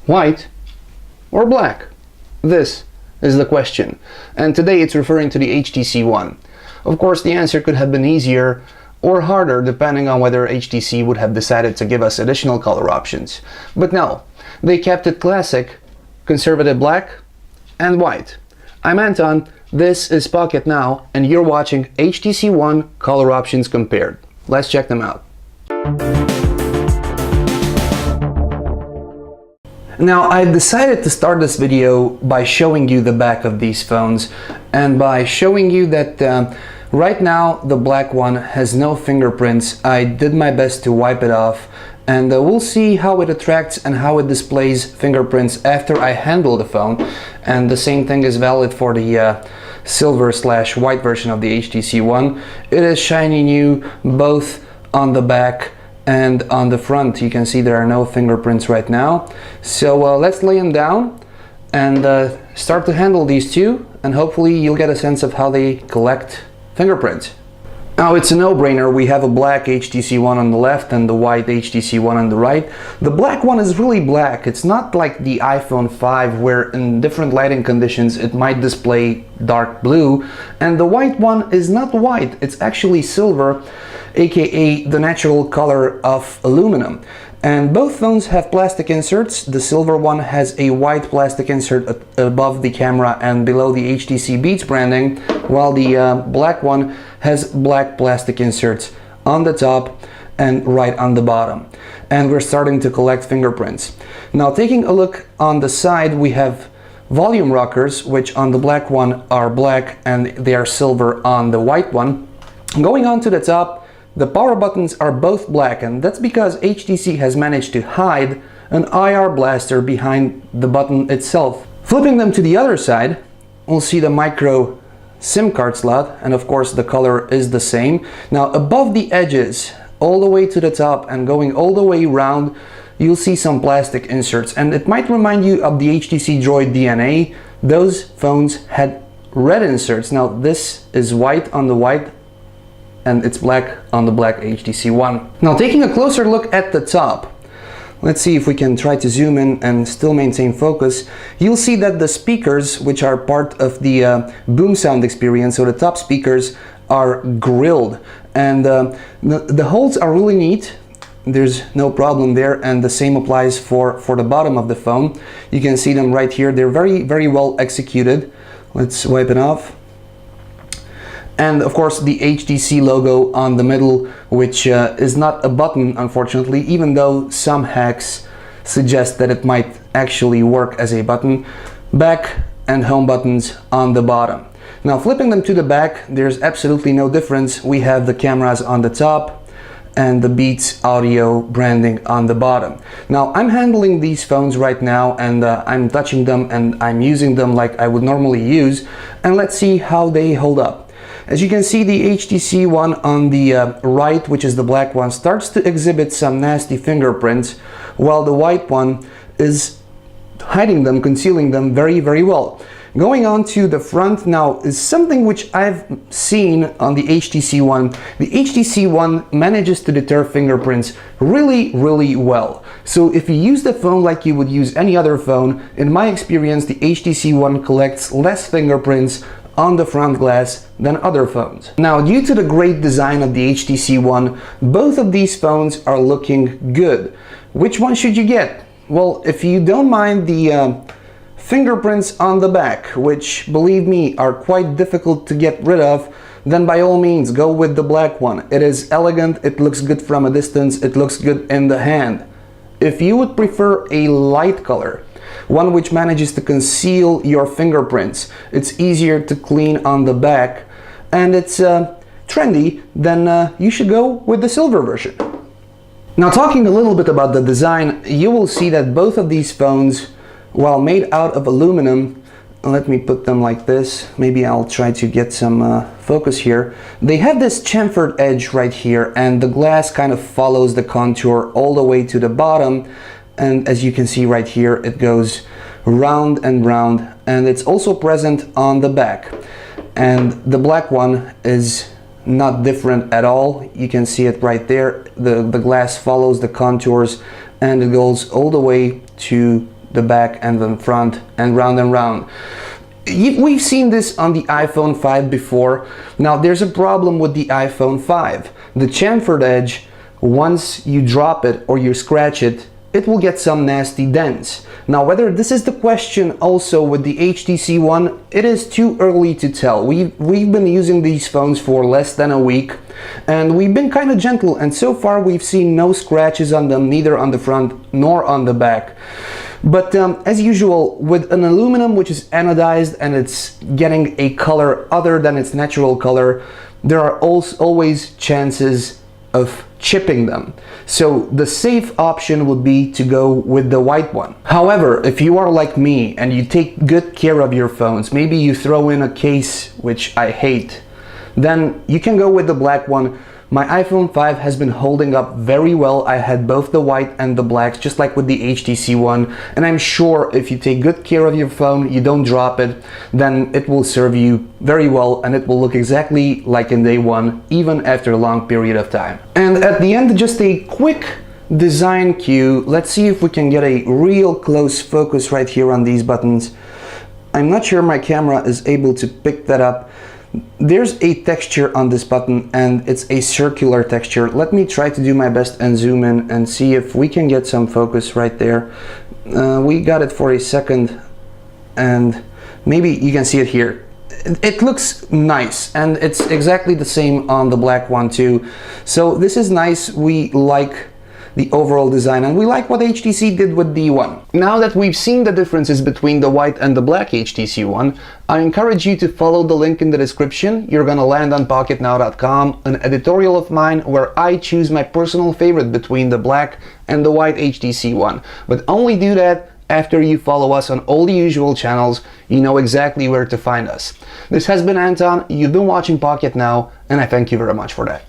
white or black? This is the question, and today it's referring to the HTC One. Of course, the answer could have been easier or harder depending on whether HTC would have decided to give us additional color options. But no, they kept it classic, conservative black and white. I'm Anton, this is Pocket Now, and you're watching HTC One color options compared. Let's check them out. Now, I've decided to start this video by showing you the back of these phones and by showing you that right now the black one has no fingerprints. I did my best to wipe it off, and we'll see how it attracts and how it displays fingerprints after I handle the phone. And the same thing is valid for the silver/white version of the HTC One. It is shiny new both on the back and on the front. You can see there are no fingerprints right now. So let's lay them down and start to handle these two, and hopefully you'll get a sense of how they collect fingerprints. Now, it's a no-brainer. We have a black HTC One on the left and the white HTC One on the right. The black one is really black. It's not like the iPhone 5 where in different lighting conditions it might display dark blue, and the white one is not white, it's actually silver, aka the natural color of aluminum. And both phones have plastic inserts. The silver one has a white plastic insert above the camera and below the HTC Beats branding, while the black one has black plastic inserts on the top and right on the bottom. And we're starting to collect fingerprints. Now, taking a look on the side, we have volume rockers, which on the black one are black and they are silver on the white one. Going on to the top, the power buttons are both black, and that's because HTC has managed to hide an IR blaster behind the button itself. Flipping them to the other side, we'll see the micro SIM card slot, and of course the color is the same. Now, above the edges, all the way to the top and going all the way around, you'll see some plastic inserts, and it might remind you of the HTC Droid DNA. Those phones had red inserts. Now, this is white on the white, and it's black on the black HTC One. Now, taking a closer look at the top, let's see if we can try to zoom in and still maintain focus. You'll see that the speakers, which are part of the boom sound experience, so the top speakers are grilled, and the holes are really neat. There's no problem there, and the same applies for the bottom of the phone. You can see them right here. They're very well executed. Let's wipe it off. And of course the HTC logo on the middle, which is not a button, unfortunately, even though some hacks suggest that it might actually work as a button. Back and home buttons on the bottom. Now, flipping them to the back, there's absolutely no difference. We have the cameras on the top and the Beats audio branding on the bottom. Now, I'm handling these phones right now, and I'm touching them and I'm using them like I would normally use, and let's see how they hold up. As you can see, the HTC One on the right, which is the black one, starts to exhibit some nasty fingerprints, while the white one is hiding them, concealing them very well. Going on to the front now is something which I've seen on the HTC One. The HTC One manages to deter fingerprints really well. So if you use the phone like you would use any other phone, in my experience, the HTC One collects less fingerprints on the front glass than other phones. Now, due to the great design of the HTC One, both of these phones are looking good. Which one should you get? Well, if you don't mind the fingerprints on the back, which, believe me, are quite difficult to get rid of, then by all means go with the black one. It is elegant, it looks good from a distance, it looks good in the hand. If you would prefer a light color, one which manages to conceal your fingerprints, it's easier to clean on the back, and it's trendy, then you should go with the silver version. Now, talking a little bit about the design, you will see that both of these phones, while made out of aluminum, let me put them like this, maybe I'll try to get some focus here. They have this chamfered edge right here, and the glass kind of follows the contour all the way to the bottom. And as you can see right here, it goes round and round, and it's also present on the back. And the black one is not different at all. You can see it right there. The glass follows the contours, and it goes all the way to the back and then front and round and round. We've seen this on the iPhone 5 before. Now there's a problem with the iPhone 5. The chamfered edge, once you drop it or you scratch it, it will get some nasty dents. Now whether this is the question also with the HTC One, it is too early to tell. We've been using these phones for less than a week and we've been kind of gentle, and so far we've seen no scratches on them, neither on the front nor on the back. But as usual, with an aluminum which is anodized and it's getting a color other than its natural color, there are always chances of chipping them. So the safe option would be to go with the white one. However, if you are like me and you take good care of your phones, maybe you throw in a case, which I hate, then you can go with the black one. My iPhone 5 has been holding up very well. I had both the white and the blacks, just like with the HTC One, and I'm sure if you take good care of your phone, you don't drop it, then it will serve you very well and it will look exactly like in day one, even after a long period of time. And at the end, just a quick design cue. Let's see if we can get a real close focus right here on these buttons. I'm not sure my camera is able to pick that up. There's a texture on this button and it's a circular texture. Let me try to do my best and zoom in and see if we can get some focus right there. We got it for a second and maybe you can see it here. It looks nice and it's exactly the same on the black one too. So this is nice. We like the overall design and we like what HTC did with the One. Now that we've seen the differences between the white and the black HTC One, I encourage you to follow the link in the description. You're gonna land on pocketnow.com, an editorial of mine where I choose my personal favorite between the black and the white HTC One. But only do that after you follow us on all the usual channels. You know exactly where to find us. This has been Anton, you've been watching Pocket Now, and I thank you very much for that.